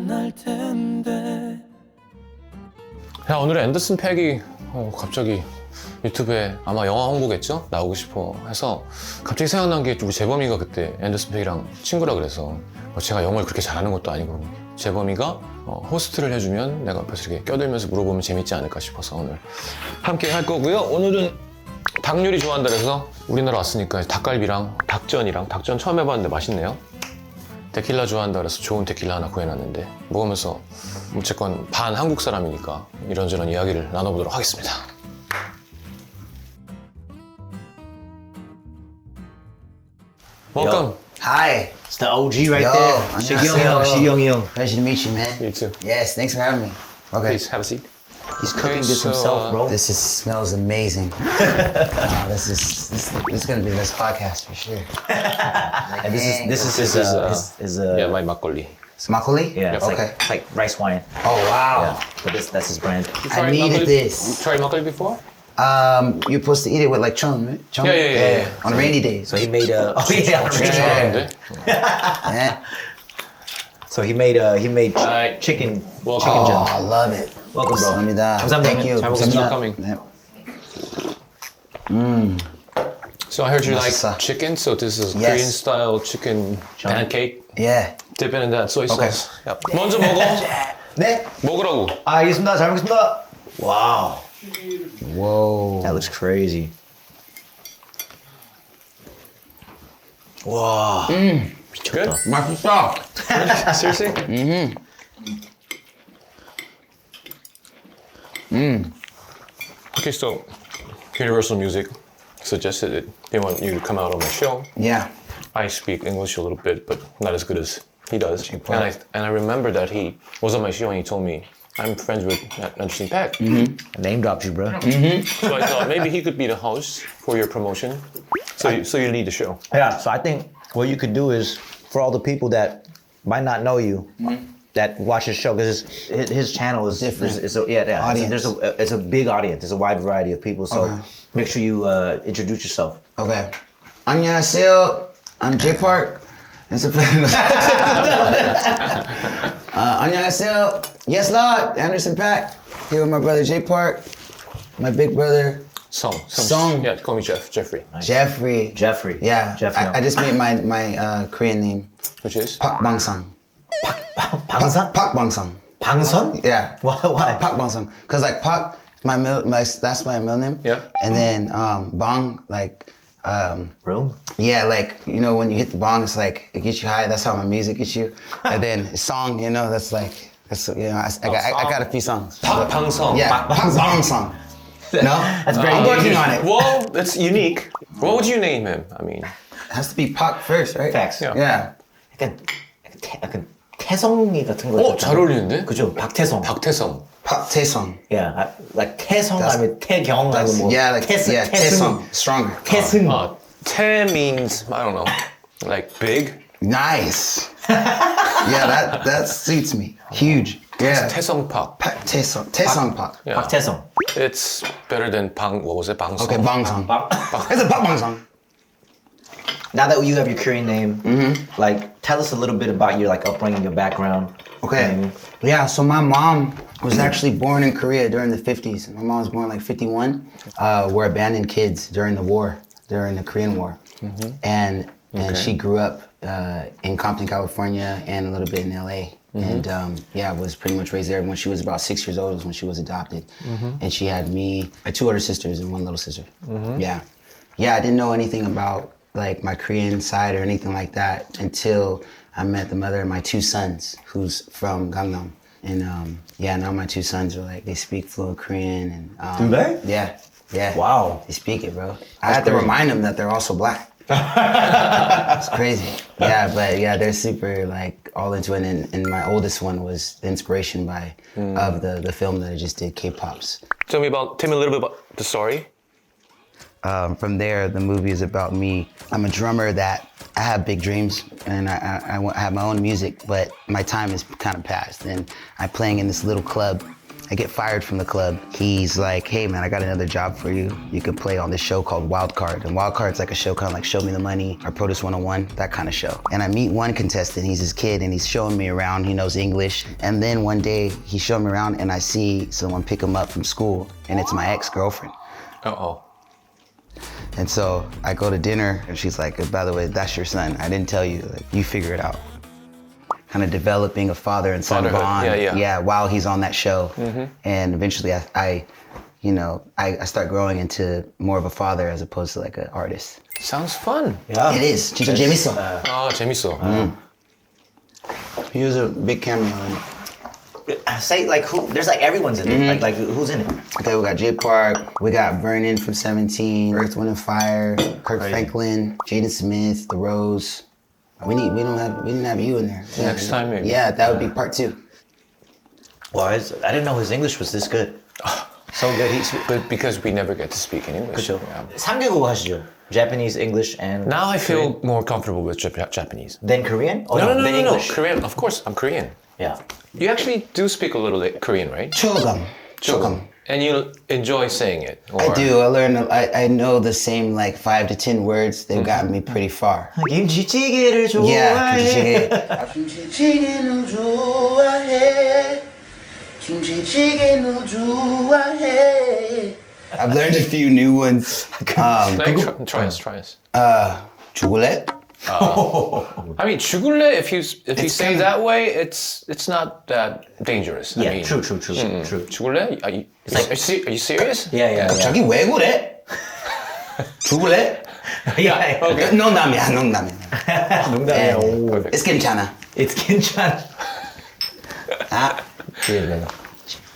만날텐데. 야, 오늘은 앤더슨 팩이 갑자기 유튜브에 아마 영화 홍보겠죠? 나오고 싶어 해서 갑자기 생각난 게 우리 재범이가 그때 앤더슨 팩이랑 친구라 그래서 제가 영어를 그렇게 잘하는 것도 아니고 재범이가 호스트를 해주면 내가 옆에서 이렇게 껴들면서 물어보면 재밌지 않을까 싶어서 오늘 함께 할 거고요. 오늘은 닭 요리 좋아한다 그래서 우리나라 왔으니까 닭갈비랑 닭전 처음 해봤는데 맛있네요. 데킬라 좋아한다 그래서 좋은 데킬라 하나 구해놨는데 먹으면서 어쨌건 반 한국 사람이니까 이런저런 이야기를 나눠보도록 하겠습니다. Welcome. Hi. It's the OG right Yo, there. 안녕하세요. Shigyong. Pleasure to meet you, man. You too. Yes, thanks for having me. Okay. Please have a seat. He's cooking Okay, this so, himself, bro. This smells amazing. This is gonna be the best podcast for sure. And this is his Yeah, my makgeolli. Makgeolli? yeah, it's Okay. like rice wine. Oh wow. Yeah, but that's his brand. You I tried needed makgeolli- this. You tried makgeolli before? You're supposed to eat it with like chum, right? Chum? Yeah. On rainy days. So he made a 좋아하는데? Yeah. So he made Alright. chicken Welcome. chicken Oh, jam. I love it. Welcome, bro. 감사합니다. 감사합니다. Thank you. 잘 Thanks for 먹겠습니다. coming. Yeah. So I heard you like 맛있어. chicken, so this is Yes. Korean style chicken pancake. Yeah. Dip it in that soy Okay. sauce. Yep. 먼저 먹어. 네. 먹으라고. 알겠습니다. 잘 먹겠습니다. Wow, Whoa. that looks crazy. 와, Good? 맛있어. Seriously? Okay, so Universal Music suggested it. They want you to come out on my show. Yeah. I speak English a little bit, but not as good as he does. And I remember that he was on my show and he told me, I'm friends with Anderson Paak. name dropped you, bro. So I thought maybe he could be the host for your promotion. So you lead the show. Yeah, so I think what you could do is for all the people that might not know you, that watch his show, because his channel is Different. Audience. It's a big audience. There's a wide variety of people. So Okay. make sure you introduce yourself. Okay. 안녕하세요. I'm Jay Park. It's a pleasure. 안녕하세요. Yes, Lord. Anderson Paak. Here with my brother Jay Park. My big brother Song. Yeah, call me Jeffrey. Jeffrey. Jeffrey. Yeah. Jeffrey. I just made my Korean name. Which is? Park Bangsang. 방선? Park Bangsang. 방선? Yeah. Why? Park Bangsang. Cause like Park, that's my middle name. Yeah. And then Bang like. Room? Yeah, like, you know, when you hit the bong, it's like, it gets you high. That's how my music gets you. And then song, you know, that's, you know, I got a few songs. 박방성. Yeah, Park Bong song. No? That's very I'm working on it. Well, that's unique. What would you name him? I mean, It has to be Park first, right? Facts. Yeah. Yeah. 약간 태성이 같은 거. 잘 어울리는데? 그죠? 박태성. 박태성. Park Taesung. Yeah, like 태성 아니면 태경 아니면 뭐. Yeah, like, yeah, Taesung. Stronger. 태승. Te means, I don't know, like big. Nice. Yeah, that suits me. Huge. Yeah. 태성 Park. Park Taesung. Taesung Park. Yeah. 박태성. It's better than what was it? 방성. Okay, Bong song. It's a Park Bong song. Now that you have your Korean name, like tell us a little bit about your like upbringing, your background. Okay. Yeah, so my mom was actually born in Korea during the 50s. My mom was born like 51. Were abandoned kids during the war, during the Korean War. And she grew up in Compton, California, and a little bit in LA. And was pretty much raised there. When she was about 6 years old was when she was adopted. And she had me, I had 2 older sisters and 1 little sister. Yeah. Yeah, I didn't know anything about like my Korean side or anything like that until I met the mother of my 2 sons, who's from Gangnam. And now my 2 sons are like, they speak fluent Korean. And Do they? Yeah. Wow. They speak it, bro. I have to remind them that they're also black. It's crazy. Yeah, but yeah, they're super like all into it. And my oldest one was the inspiration of the film that I just did, K-Pops. Tell me a little bit about the story. From there, the movie is about me. I'm a drummer that I have big dreams, and I have my own music, but my time is kind of past. And I'm playing in this little club I get fired from the club. He's like, hey man, I got another job for you. You could play on this show called Wild Card. And Wild Card's like a show kind of like Show Me the Money or Produce 101, that kind of show. And I meet one contestant, he's this kid and he's showing me around, he knows English. And then one day he's showing me around and I see someone pick him up from school and it's my ex-girlfriend. Uh-oh. And so I go to dinner and she's like, by the way, that's your son. I didn't tell you, like, you figure it out. Kind of developing a father and son Fatherhood, bond. yeah. While he's on that show. And eventually I start growing into more of a father as opposed to like an artist. Sounds fun. Yeah. It is. 진짜 재밌어. 재밌어. He was a big cameo in it. Say like who? There's like everyone's in it. Like who's in it? Okay, we got Jay Park, we got Vernon from 17, Earth, Wind and Fire, Kirk Franklin, Jaden Smith, The Rose. We didn't have you in there. Next time maybe. Yeah, that would be part 2. Well, I didn't know his English was this good. So good. But because we never get to speak in English. 그렇죠. Yeah. 3개국어 하시죠? Japanese, English, and Now I feel more comfortable with Japanese. Then Korean? Oh, No, then English. Korean, of course, I'm Korean. Yeah. You actually do speak a little Korean, right? Chogam. And you enjoy saying it? Or... I do. I know the same like 5 to 10 words. They've gotten me pretty far. 김치찌개를 좋아해. Yeah, 김치찌개는 좋아해. 김치찌개는 좋아해. I've learned a few new ones. Like, try us. 죽을래? I mean, 죽을래, if you say kinda- that way, it's not that dangerous. Yeah, I mean, true. 죽을래? Are you serious? Yeah. 갑자기 왜 그래? 죽을래? Yeah. Okay. 농담이야. 농담이야. 오. It's 괜찮아. It's 괜찮아. Ah.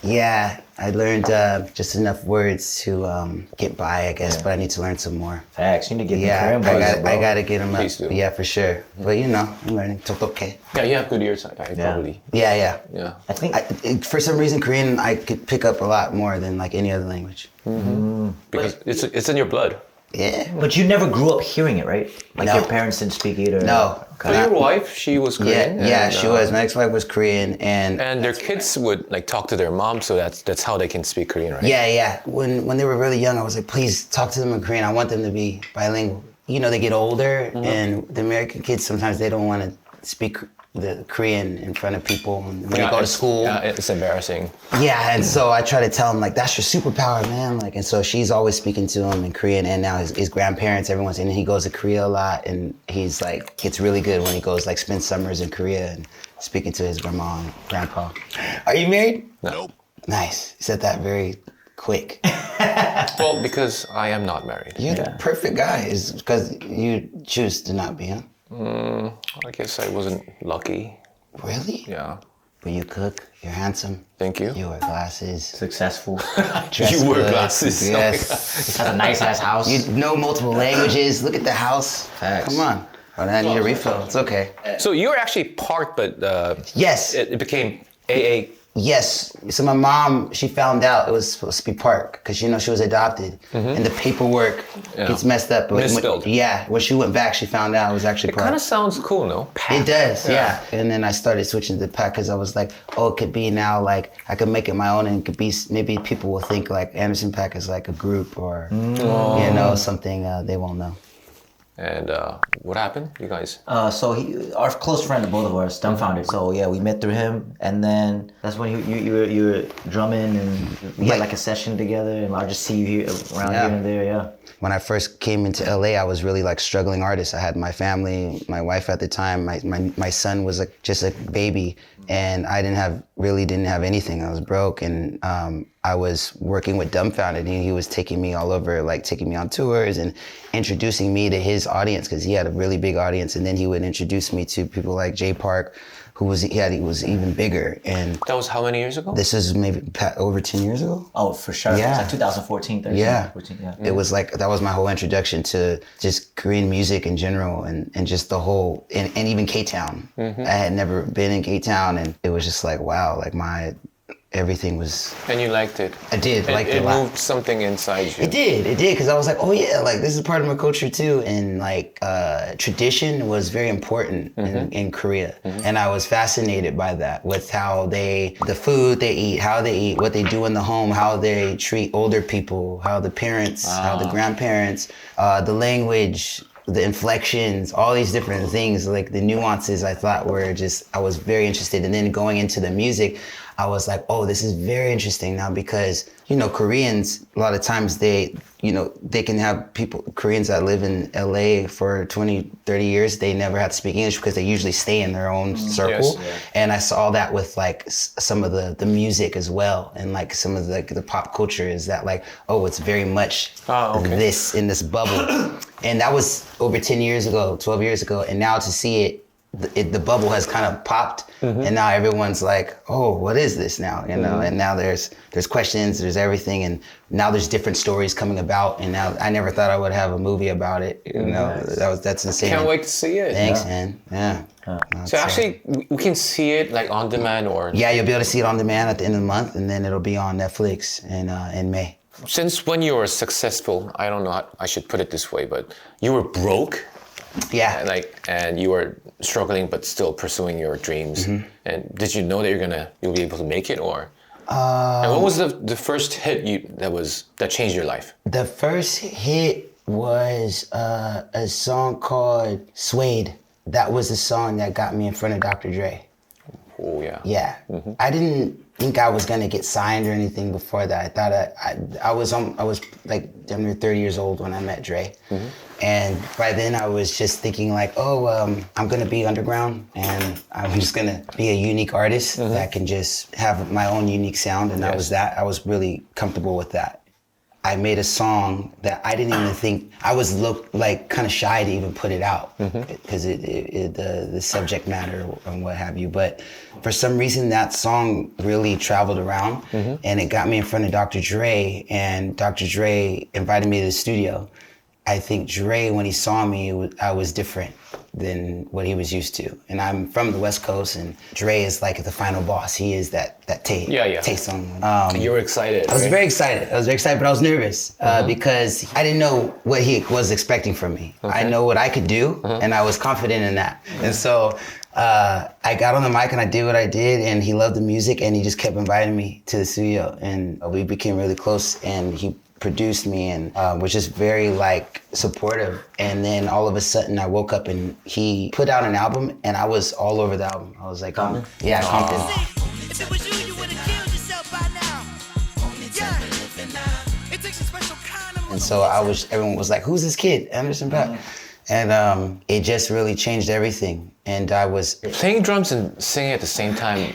Yeah, I learned just enough words to get by, I guess, but I need to learn some more. Facts. You need to get Yeah, the Korean I gotta get them up. Please do. Yeah, for sure. But you know, I'm learning. 똑똑해. Yeah, you have good ears, probably. Yeah. Yeah. I think For some reason, Korean I could pick up a lot more than like any other language. Because it's in your blood. Yeah. But you never grew up hearing it, right? Like No. your parents didn't speak it or No. But your wife, she was Korean. Yeah, and, she was. My ex-wife was Korean, and And their kids would like talk to their mom, so that's how they can speak Korean, right? yeah. When they were really young, I was like, please talk to them in Korean. I want them to be bilingual. You know, they get older, and the American kids sometimes they don't want to speak the Korean in front of people when they go to school. Yeah, it's embarrassing. Yeah, and so I try to tell him like that's your superpower, man. Like, and so she's always speaking to him in Korean, and now his grandparents, everyone's, and he goes to Korea a lot, and he's like gets really good when he goes like spend summers in Korea and speaking to his grandma and grandpa. Are you married? No. Nice. You said that very quick. Well, because I am not married. You're the perfect guy. Is because you choose to not be, huh? I guess I wasn't lucky. Really? Yeah. But you cook. You're handsome. Thank you. You wear glasses. successful. dress You wear good. glasses. Yes. Has a nice ass house. You know multiple languages. Look at the house. Facts. Come on. Oh, I need a refill. It's okay. So you were actually parked, but Yes. it became AA. Yes. So my mom, she found out it was supposed to be Park because you know she was adopted, and the paperwork gets messed up. Misspelled. When she went back, she found out it was actually It Park. kind of sounds cool, no? It does, yeah. And then I started switching to Pack because I was like, oh, it could be now like I could make it my own, and it could be maybe people will think like Anderson Paak is like a group or you know something they won't know. And what happened, you guys? So our close friend, both of us, dumbfounded. So yeah, we met through him, and then that's when you were drumming, and we had like a session together, and I'll just see you here around here and there. Yeah. When I first came into LA, I was really like struggling artist. I had my family, my wife at the time, my son was like just a baby, and I didn't have anything. I was broke, and I was working with Dumbfounded, and he was taking me all over, like taking me on tours and introducing me to his audience because he had a really big audience, and then he would introduce me to people like Jay Park, who was even bigger. And That was how many years ago? this is maybe over 10 years ago. Oh, for sure. Yeah. It's like 2014, 13, Yeah. 14, yeah. It was like, that was my whole introduction to just Korean music in general and just the whole, and even K-Town. I had never been in K-Town, and it was just like, wow, like everything was. And you liked it. I did like it It a lot. moved something inside you. It did, because I was like, oh yeah, like this is part of my culture too. And like tradition was very important in Korea. And I was fascinated by that, with how the food they eat, how they eat, what they do in the home, how they treat older people, how the parents, how the grandparents, the language, the inflections, all these different things, like the nuances I thought were just, I was very interested. And then going into the music, I was like, oh, this is very interesting now, because, you know, Koreans, a lot of times they can have Koreans that live in LA for 20, 30 years, they never have to speak English because they usually stay in their own circle. Yes. And I saw that with like some of the music as well. And like some of the pop culture is that like, oh, it's very much this in this bubble. And that was over 10 years ago, 12 years ago. And now to see it, the bubble has kind of popped, and now everyone's like, oh, what is this now? You know, and now there's questions, there's everything, and now there's different stories coming about, and now I never thought I would have a movie about it. You know, that's insane. Can't wait to see it. Thanks, man. Yeah. So actually, we can see it like on demand or... Yeah, you'll be able to see it on demand at the end of the month, and then it'll be on Netflix in May. Since when you were successful, I don't know how I should put it this way, but you were broke. Yeah. And you were struggling but still pursuing your dreams. And did you know that you'll be able to make it, or? And what was the first hit that changed your life? The first hit was a song called Suede. That was the song that got me in front of Dr. Dre. Oh yeah. Yeah. I didn't think I was gonna get signed or anything before that. I thought I was like damn near 30 years old when I met Dre. And by then I was just thinking like, I'm gonna be underground and I'm just gonna be a unique artist that can just have my own unique sound. And I was really comfortable with that. I made a song that I didn't even think, I was like kind of shy to even put it out because the subject matter and what have you. But for some reason that song really traveled around and it got me in front of Dr. Dre, and Dr. Dre invited me to the studio. I think Dre, when he saw me, I was different than what he was used to. And I'm from the West Coast, and Dre is like the final boss. He is that taste on. You were excited. I was very excited. But I was nervous because I didn't know what he was expecting from me. I know what I could do, and I was confident in that. And so I got on the mic and I did what I did, and he loved the music, and he just kept inviting me to the studio, and we became really close, and he produced me and was just very like supportive. And then all of a sudden I woke up and he put out an album and I was all over the album. I was like, Compton? Yeah, Compton. If it was you would have killed yourself by now. Yeah. It takes a special kind of... And so everyone was like, who's this kid, Anderson .Paak? And it just really changed everything. And I was... Playing drums and singing at the same time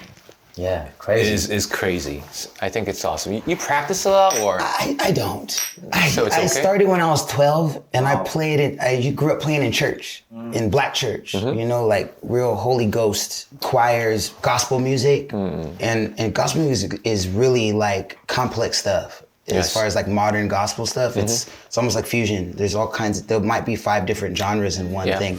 is crazy. I think it's awesome. You practice a lot, or? I don't. So it's okay? I started when I was 12, and I played it. I grew up playing in church, in black church. You know, like real Holy Ghost choirs, gospel music, and gospel music is really like complex stuff. As far as like modern gospel stuff, it's almost like fusion. There's all kinds. There might be 5 different genres in one thing.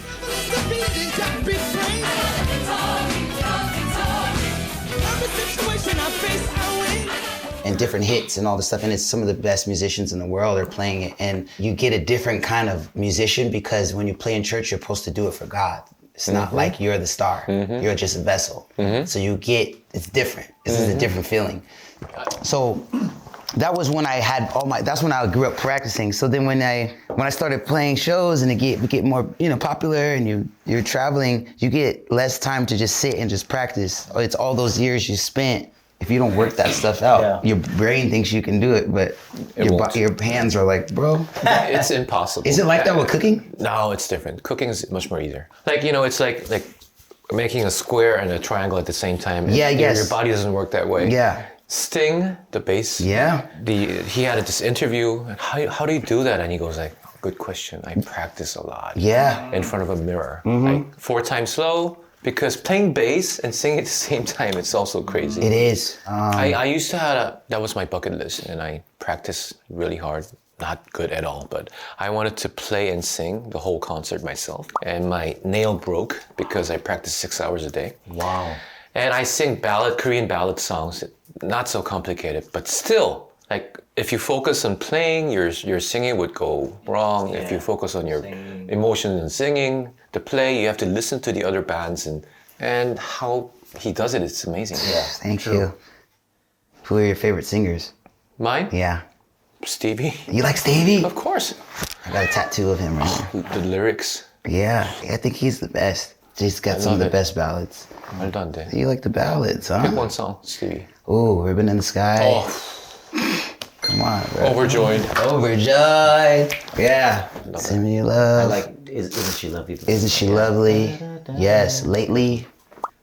And different hits and all this stuff, and it's some of the best musicians in the world are playing it, and you get a different kind of musician because when you play in church, you're supposed to do it for God. It's not like you're the star. You're just a vessel. So it's different. This is a different feeling. So that was when I had that's when I grew up practicing. So then when I started playing shows and we get more, popular, and you're traveling, you get less time to just sit and just practice. It's all those years you spent. If you don't work that stuff out, your brain thinks you can do it, but your hands are like, bro. It's impossible. Is it like that with cooking? No, it's different. Cooking is much more easier. Like, it's like making a square and a triangle at the same time. Yeah, yes. Your body doesn't work that way. Yeah. Sting, the bass. Yeah. He had this interview. How do you do that? And he goes like, good question. I practice a lot. Yeah. In front of a mirror. Like 4 times slow. Because playing bass and singing at the same time, it's also crazy. It is. I used to have that was my bucket list, and I practiced really hard. Not good at all, but I wanted to play and sing the whole concert myself. And my nail broke because I practiced 6 hours a day. Wow. And I sing Korean ballad songs not so complicated, but still, like if you focus on playing, your singing would go wrong. If you focus on your emotions and singing, the play, you have to listen to the other bands and how he does it. It's amazing. Yeah. Thank you. Who are your favorite singers? Mine, Yeah. Stevie. You like Stevie? Of course. I got a tattoo of him right now. The lyrics. Yeah, I think he's the best. He's got some of love the it. best ballads. 말도 안 돼. You like the ballads, huh? Pick one song, Stevie. Ooh, Ribbon in the Sky. Oh, Come on, bro. overjoyed. Overjoyed. Yeah. Love Send me your I love. like, isn't she lovely? Isn't she lovely? Yes. Lately,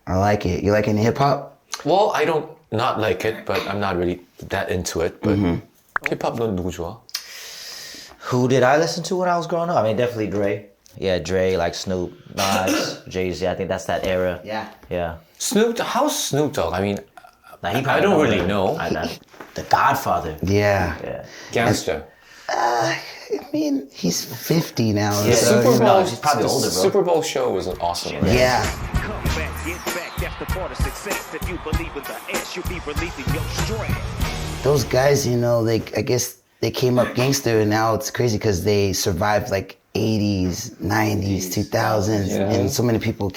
I like it. You like any hip hop? Well, I don't not like it, but I'm not really that into it. But K-pop 넌 누구 좋아? Who did I listen to when I was growing up? I mean, definitely Dre. Yeah, Dre, like Snoop, Nas, Jay-Z. I think that's that era. Yeah. Yeah. Snoop. How's Snoop Dogg? I mean, Nah, he I probably don't knows really it. know. The Godfather. Yeah. Yeah. Gangster. I mean, he's 50 now. Yeah, so, Super you Bowl. know. he's probably the older, bro. Super Bowl show was awesome. Right? Yeah. Come back, get back. That's the part of success. If you believe in the S, you'll be releasing your strength. Those guys, you know, I guess they came up gangster, and now it's crazy because they survived like 80s, 90s, 2000s, and so many people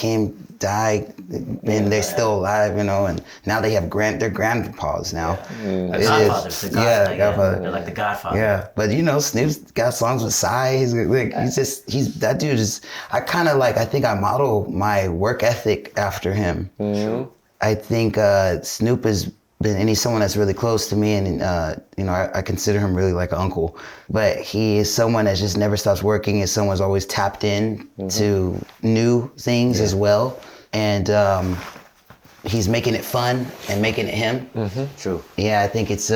died, and they're still alive, you know, and now they have their grandpas now. The It is. Godfathers. The Godfather. Yeah, Godfather. They're like the Godfather. Yeah, but you know, Snoop's got songs with Psy. He's that dude is. I kind of I think I model my work ethic after him. I think Snoop has been, and he's someone that's really close to me, and you know, I consider him really like an uncle. But he is someone that just never stops working, and someone's always tapped in to new things as well, and he's making it fun and making it him. True. Yeah, I think it's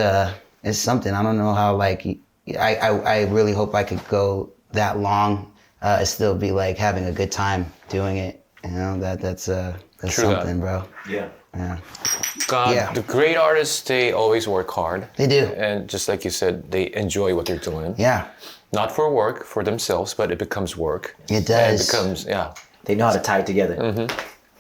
something. I don't know how I really hope I could go that long and still be like having a good time doing it. You know, that's True that. something, bro. Yeah. Yeah. God, Yeah. the great artists, they always work hard. They do. And just like you said, they enjoy what they're doing. Yeah. Not for work, for themselves, but it becomes work. It does. It becomes, yeah. They know how to tie it together.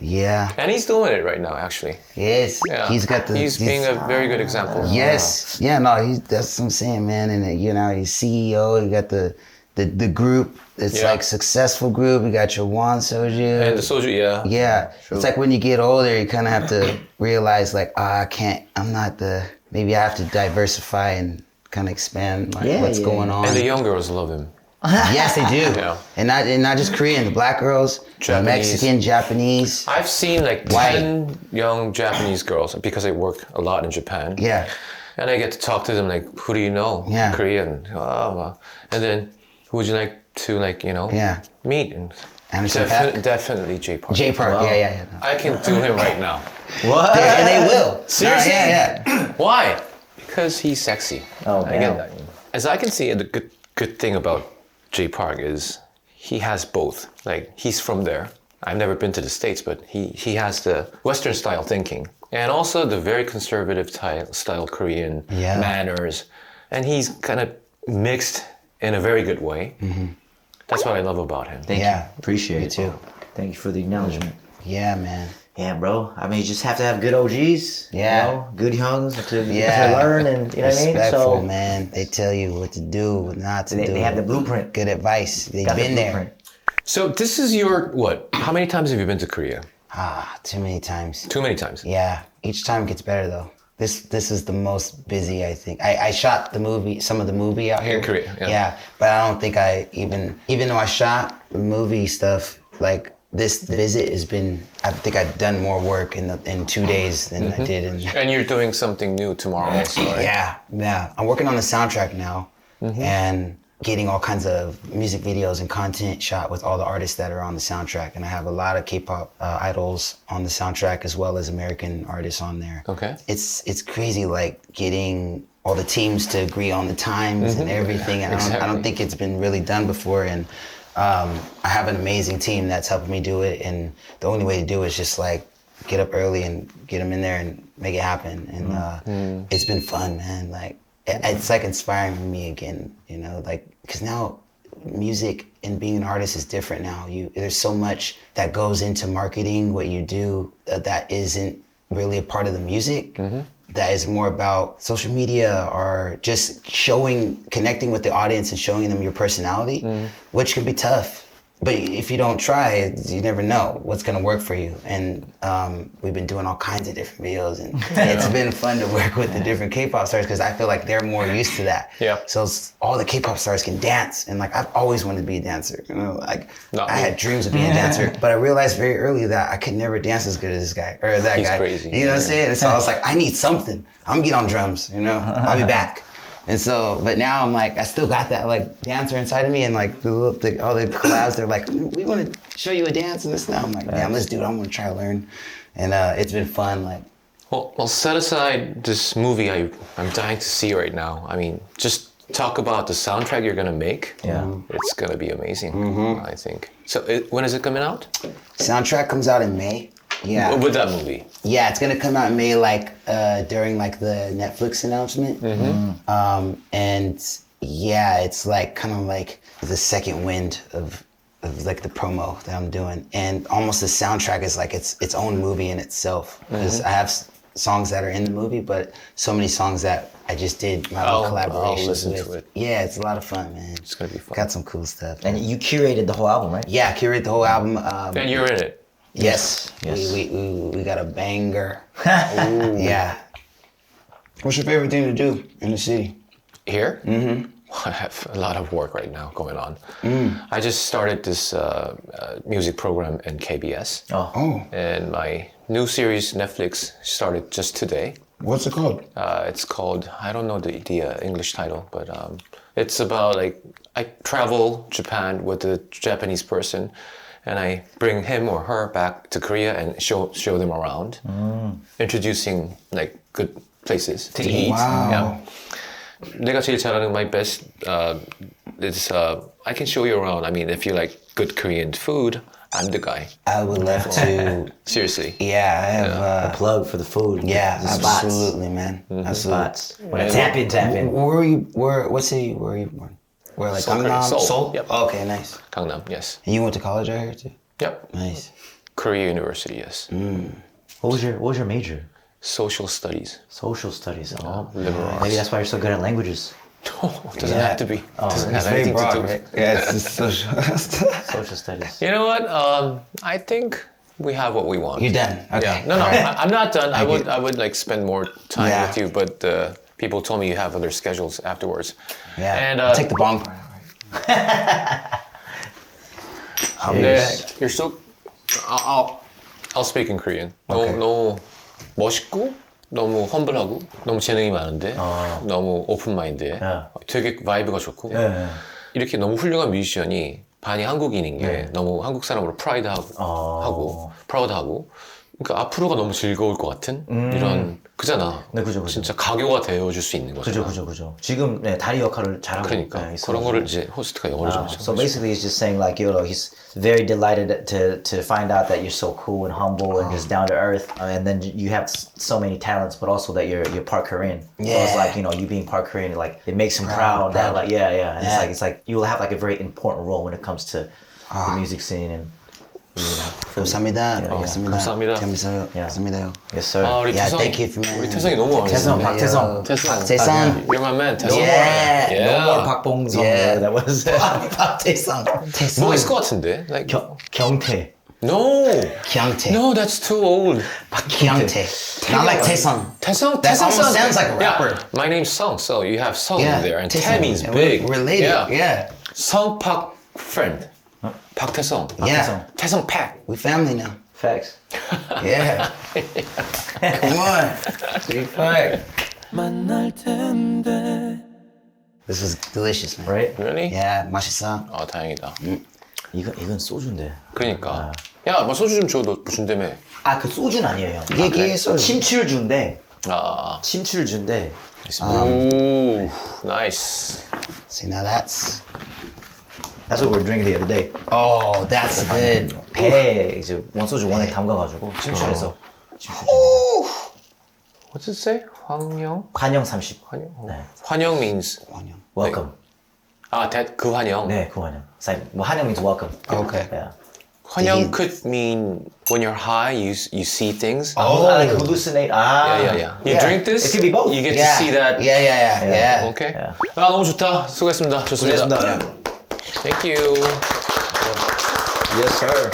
Yeah. And he's doing it right now, actually. Yes. Yeah. He's got the. He's being a very good example. Yes. Yeah. No. That's what I'm saying, man. And you know, he's CEO. You got the group. It's Yeah. like successful group. You got your Juan Soju. And the soju, yeah. Yeah. It's like when you get older, you kind of have to realize, like, maybe I have to diversify and kind of expand what's going on. And the young girls love him. Yes, they do. Yeah. And not just Korean, the black girls, the Japanese. Mexican, Japanese. I've seen like White. 10 young Japanese girls because I work a lot in Japan. Yeah. And I get to talk to them like, who do you know? Yeah. Korean. Oh, and then who would you like to Yeah. meet? And Anderson Paak? definitely Jay Park. J Park. Wow. Yeah. I can do him right now. What? And they will. Seriously? Yeah. Why? Because he's sexy. Oh, I get man. that. As I can see, the good thing about Jay Park is he has both. Like, he's from there. I've never been to the States, but he has the Western style thinking and also the very conservative style Korean manners. And he's kind of mixed in a very good way. That's what I love about him. Thank Yeah. you. Appreciate Me it. too. Thank you for the acknowledgement. Yeah, man. Yeah, bro. I mean, you just have to have good OGs. Yeah. You know, good youngs to Yeah. learn and, you know what I mean? Respectful, So, man. They tell you what to do, what not to do. they have the blueprint. Good advice. They've Got the been there. blueprint. So this is your, what? How many times have you been to Korea? Too many times. Too many times. Yeah. Each time gets better though. This is the most busy, I think. I shot some of the movie out here. In Korea, yeah. Yeah, but I don't think even though I shot the movie stuff, like this visit has been, I think I've done more work in 2 days than I did in. And you're doing something new tomorrow also, right? Yeah. I'm working on the soundtrack now and getting all kinds of music videos and content shot with all the artists that are on the soundtrack. And I have a lot of K-pop idols on the soundtrack as well as American artists on there. Okay. It's crazy, like getting all the teams to agree on the times and everything. And I Exactly. don't think it's been really done before. And I have an amazing team that's helping me do it. And the only way to do it is just like get up early and get them in there and make it happen. And it's been fun, man. Like it's like inspiring me again, you know, like, because now music and being an artist is different now. There's so much that goes into marketing what you do that isn't really a part of the music. that is more about social media or just connecting with the audience and showing them your personality, which can be tough. But if you don't try, you never know what's gonna work for you. And we've been doing all kinds of different videos, and it's been fun to work with the different K-pop stars because I feel like they're more used to that. Yeah. So all the K-pop stars can dance, and like I've always wanted to be a dancer. You know, like Not I me. had dreams of being a dancer, but I realized very early that I could never dance as good as this guy or that He's guy. crazy. You know what I'm saying? And so I was like, I need something. I'm gonna get on drums. You know, I'll be back. And so, but now I'm like, I still got that like dancer inside of me, and like all the collabs, they're like, we want to show you a dance and this and that. I'm like, damn, let's do it. I'm gonna try to learn, and it's been fun. Like, Well, set aside this movie I'm dying to see right now. I mean, just talk about the soundtrack you're gonna make. Yeah. It's gonna be amazing, I think. So when is it coming out? soundtrack comes out in May. Yeah. With that movie? Yeah, it's gonna come out in May, like during like the Netflix announcement. And yeah, it's like kind of like the second wind of like the promo that I'm doing, and almost the soundtrack is like its own movie in itself. Because I have songs that are in the movie, but so many songs that I just did my own collaborations I'll listen with. to it. Yeah, it's a lot of fun, man. It's gonna be fun. Got some cool stuff. And you curated the whole album, right? Yeah, curate the whole album. And you're in it. Yes. Yes. We got a banger. Yeah. What's your favorite thing to do in the city? Here? I have a lot of work right now going on. I just started this music program in KBS. Oh, And my new series, Netflix, started just today. what's it called? It's called, I don't know the English title, but it's about like, I travel Japan with a Japanese person, and I bring him or her back to Korea and show them around, introducing like good places to eat. Wow. Yeah. 내가 제일 잘하는 my best is I can show you around. I mean, if you like good Korean food, I'm the guy. I would love to. Seriously. Yeah, I have. Plug for the food. Yeah, the spots. absolutely, man. Absolutely. Spots. When I tap in. Where were you? What city? Where were you born? Where like Seoul, Gangnam? Seoul. Seoul? Yep. Okay, nice. Gangnam, yes. And you went to college out here too? Yep. Nice. Korea University, yes. What was your major? Social studies. Social studies. Oh, liberal arts. maybe that's why you're so good at languages. Doesn't have to be. Doesn't It's have very anything to broad, do. right? Yeah, it's just social. Social studies. You know what? I think we have what we want. You're done. Okay. Yeah. No, I'm not done. I get- would like spend more time Yeah. with you, but people told me you have other schedules afterwards. Yeah. And I'll take the bong part. 네, you're so. I'll speak in Korean. Okay. 너무 멋있고 너무 험블하고 너무 재능이 많은데 너무 오픈 마인드에 되게 바이브가 좋고 이렇게 너무 훌륭한 뮤지션이 반이 한국인인 게 너무 한국 사람으로 하고 프라우드하고 그러니까 앞으로가 너무 즐거울 것 같은 이런 그잖아. 네, 그죠. 진짜 가교가 되어줄 수 있는 거잖아. 그죠. 지금 다리 역할을 잘하고 그러니까 있어가지고. 그런 거를 이제 호스트가 영어로 좀 해줘. So basically, he's just saying like, he's very delighted to find out that you're so cool and humble and just down to earth, and then you have so many talents, but also that you're part Korean. So it's like you being part Korean, like it makes him proud. That like yeah. And it's like you will have like a very important role when it comes to the music scene and. 감사합니다. 감사합니다. 감사해요. Yeah. 감사합니다. Yes, sir. 우리 Yeah, 태성, thank you for 우리 태성이 너무 많이 태성, 했어. 박태성. 박태성. You're my man, 태성. Yeah. No more 박봉성. Yeah. That was 박태성. 뭐 있을 것 같은데? Like, 경태. no, 기영태. no, that's too old. 기영태. Not like 태성. 태성, That 태성 almost sounds like a rapper. Yeah, my name's Song, so you have Song Yeah, in there, and 태성. Tae means And big. we're related. Yeah. Song Pak friend. 박태성. Yeah. 태성 Pak. We family now. Facts. Yeah. Come on. Big fight. This is delicious, man. Right? Really? Yeah, 맛있어. 아, 다행이다. 이건 소주인데. 그러니까. 야, 뭐 소주 좀 줘, 너 준다며. 그 소주는 아니에요, 형. 이게 소주. 침출주인데. 아, 침출주인데. 오, nice. See, now that's. That's what we were drinking the other day. Oh, that's good. 배에 이제 원소주 원액 담가가지고 침출해서. What's it say? 환영? 환영 30. 환영? 환영 means Welcome. 그 환영. 네, 그 환영. It's like, 환영 means welcome. Okay. Yeah. 환영 could mean when you're high, you see things. Oh, like hallucinate. Ah. Yeah. You Yeah. drink this, It could be both. you get Yeah. to see that. Yeah. Okay. Yeah. 아, 너무 좋다. 수고했습니다. 좋습니다. 고생했습니다. Thank you. Yes, sir.